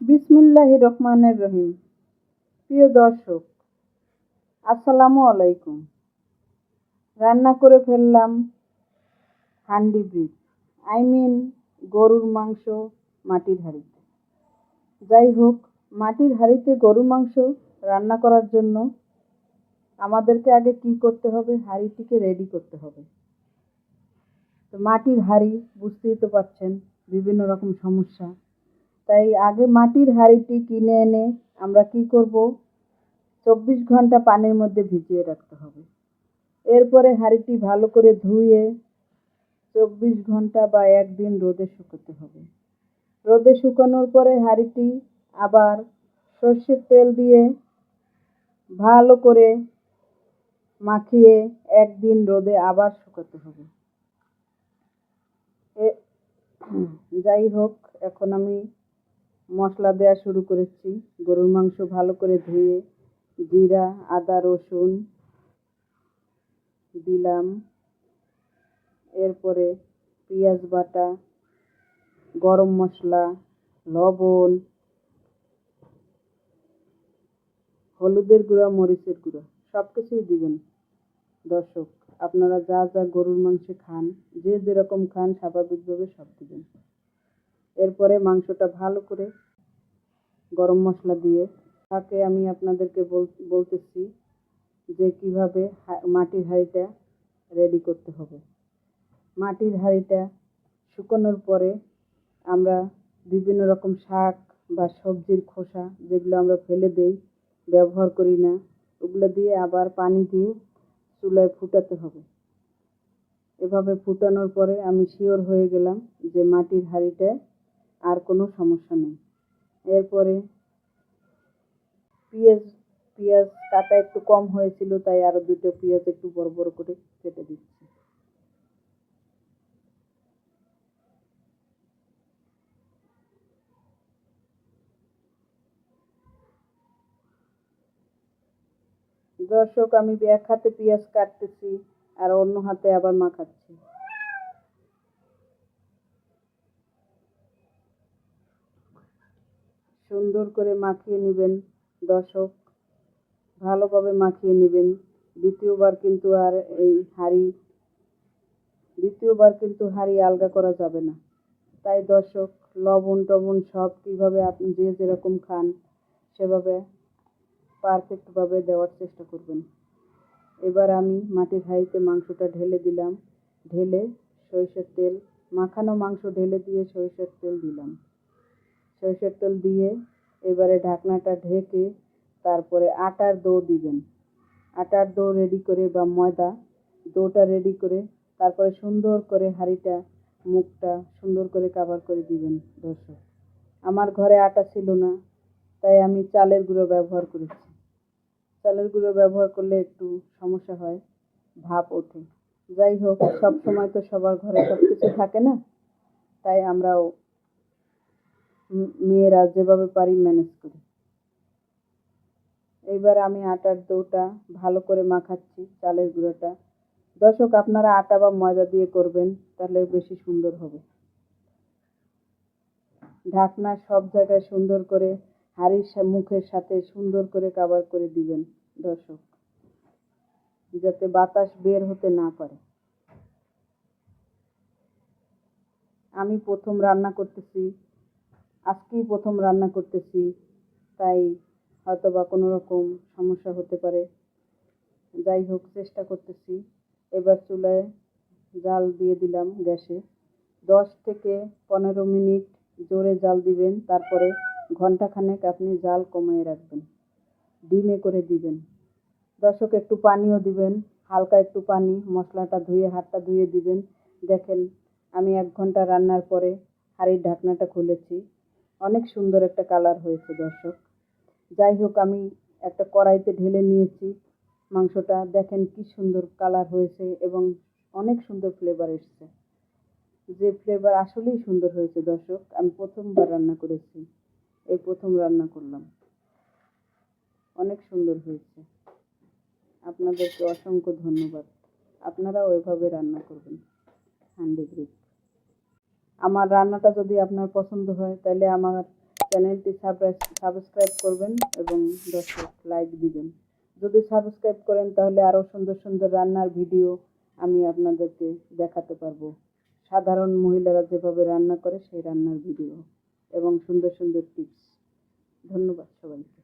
বিসমিল্লাহির রহমানির রহিম। প্রিয় দর্শক, আসসালামু আলাইকুম। রান্না করে ফেললাম হান্ডি বিফ, গরুর মাংস মাটির হাঁড়িতে। যাই হোক, মাটির হাঁড়িতে গরুর মাংস রান্না করার জন্য আমাদেরকে আগে কি করতে হবে? হাঁড়িটিকে রেডি করতে হবে। তো মাটির হাঁড়ি, বুঝতেই তো পারছেন, বিভিন্ন রকম সমস্যা। তাই আগে মাটির হাঁড়িটি কিনে এনে আমরা কি করব? 24 ঘন্টা পানির মধ্যে ভিজিয়ে রাখতে হবে। এরপরে হাঁড়িটি ভালো করে ধুয়ে 24 ঘন্টা বা একদিন রোদে শুকাতে হবে। রোদে শুকানোর পরে হাঁড়িটি আবার সর্ষের তেল দিয়ে ভালো করে মাখিয়ে একদিন রোদে আবার শুকাতে হবে। যাই হোক, এখন আমি মশলা দেওয়া শুরু করেছি। গরুর মাংস ভালো করে ধুয়ে জিরা, আদা, রসুন দিলাম। এরপরে পেঁয়াজ বাটা, গরম মশলা, লবণ, হলুদের গুঁড়া, মরিচের গুঁড়া সব কিছুই দিবেন। দর্শক, আপনারা যা যা গরুর মাংস খান, যে যেরকম খান স্বাভাবিকভাবে সব দিবেন। এরপরে মাংসটা ভালো করে গরম মশলা দিয়ে তাকে আমি আপনাদেরকে বলতেছি যে কিভাবে মাটির হাঁড়িটা রেডি করতে হবে। মাটির হাঁড়িটা শুকানোর পরে আমরা বিভিন্ন রকম শাক বা সবজির খোসা, যেগুলো আমরা ফেলে দেই, ব্যবহার করি না, ওগুলো দিয়ে আবার পানি দিয়ে চুলায় ফুটাতে হবে। এভাবে ফুটানোর পরে আমি শিওর হয়ে গেলাম যে মাটির হাঁড়িটায় আর কোনো সমস্যা নেই। এরপরে পেঁয়াজ কাটা একটু কম হয়েছিল, তাই আরো 2টা পেঁয়াজ একটু বড় বড় করে কেটে দিচ্ছি। দর্শক, আমি এক হাতে পেঁয়াজ কাটতেছি আর অন্য হাতে আবার মাখাচ্ছি। সুন্দর করে মাখিয়ে নেবেন দর্শক, ভালোভাবে মাখিয়ে নেবেন। দ্বিতীয়বার কিন্তু হাঁড়ি আলগা করা যাবে না। তাই দর্শক, লবণ টবণ সব কিভাবে আপনি যে যেরকম খান সেভাবে পারফেক্টভাবে দেওয়ার চেষ্টা করবেন। এবার আমি মাটির হাঁড়িতে মাংসটা ঢেলে দিলাম। ঢেলে সরিষার তেল, মাখানো মাংস ঢেলে দিয়ে সরিষার তেল দিলাম। সরিষার তেল দিয়ে এবারে ঢাকনাটা ঢেকে তারপরে আটার ডো দিবেন। আটার ডো রেডি করে বা ময়দা ডোটা রেডি করে তারপরে সুন্দর করে হাঁড়িটা মুখটা সুন্দর করে কভার করে দিবেন। দর্শক, আমার ঘরে আটা ছিল না, তাই আমি চালের গুঁড়ো ব্যবহার করেছি। চালের গুঁড়ো ব্যবহার করলে একটু সমস্যা হয়, ভাপ ওঠে। যাই হোক, সব সময় তো সবার ঘরে সব কিছু থাকে না, তাই আমরাও মেয়েরা যেভাবে পারি ম্যানেজ করি। এইবার আমি আটার ডোটা ভালো করে মাখাচ্ছি, চালের গুঁড়োটা। দর্শক, আপনারা আটা বা ময়দা দিয়ে করবেন, তাহলে বেশি সুন্দর হবে। ঢাকনা সব জায়গায় সুন্দর করে হাঁড়ির মুখের সাথে সুন্দর করে কভার করে দিবেন দর্শক, যাতে বাতাস বের হতে না পারে। আমি আজকেই প্রথম রান্না করতেছি, তাই হয়তো বা কোনো রকম সমস্যা হতে পারে। যাই হোক, চেষ্টা করতেছি। এবার চুলায় জাল দিয়ে দিলাম গ্যাসে। 10 থেকে 15 মিনিট জোরে জাল দিবেন, তারপরে ঘন্টাখানেক আপনি জাল কমিয়ে রাখবেন, ডিমে করে দিবেন। দর্শক, একটু পানিও দিবেন, হালকা একটু পানি, মশলাটা ধুয়ে হাতটা ধুয়ে দিবেন। দেখেন, আমি 1 ঘন্টা রান্নার পরে হাঁড়ির ঢাকনাটা খুলেছি, অনেক সুন্দর একটা কালার হয়েছে দর্শক। যাই হোক, আমি একটা কড়াইতে ঢেলে নিয়েছি মাংসটা। দেখেন কি সুন্দর কালার হয়েছে এবং অনেক সুন্দর ফ্লেভার এসছে। যে ফ্লেভার আসলেই সুন্দর হয়েছে দর্শক। আমি প্রথমবার রান্না করেছি, এই প্রথম রান্না করলাম, অনেক সুন্দর হয়েছে। আপনাদেরকে অসংখ্য ধন্যবাদ। আপনারাও এভাবে রান্না করবেন হান্ডি গ্রিল। আমার রান্নাটা যদি আপনার পছন্দ হয়, তাহলে আমার চ্যানেলটি সাবস্ক্রাইব করবেন এবং দর্শক লাইক দিবেন। যদি সাবস্ক্রাইব করেন তাহলে আরও সুন্দর সুন্দর রান্নার ভিডিও আমি আপনাদেরকে দেখাতে পারবো। সাধারণ মহিলারা যেভাবে রান্না করে সেই রান্নার ভিডিও এবং সুন্দর সুন্দর টিপস। ধন্যবাদ সবাইকে।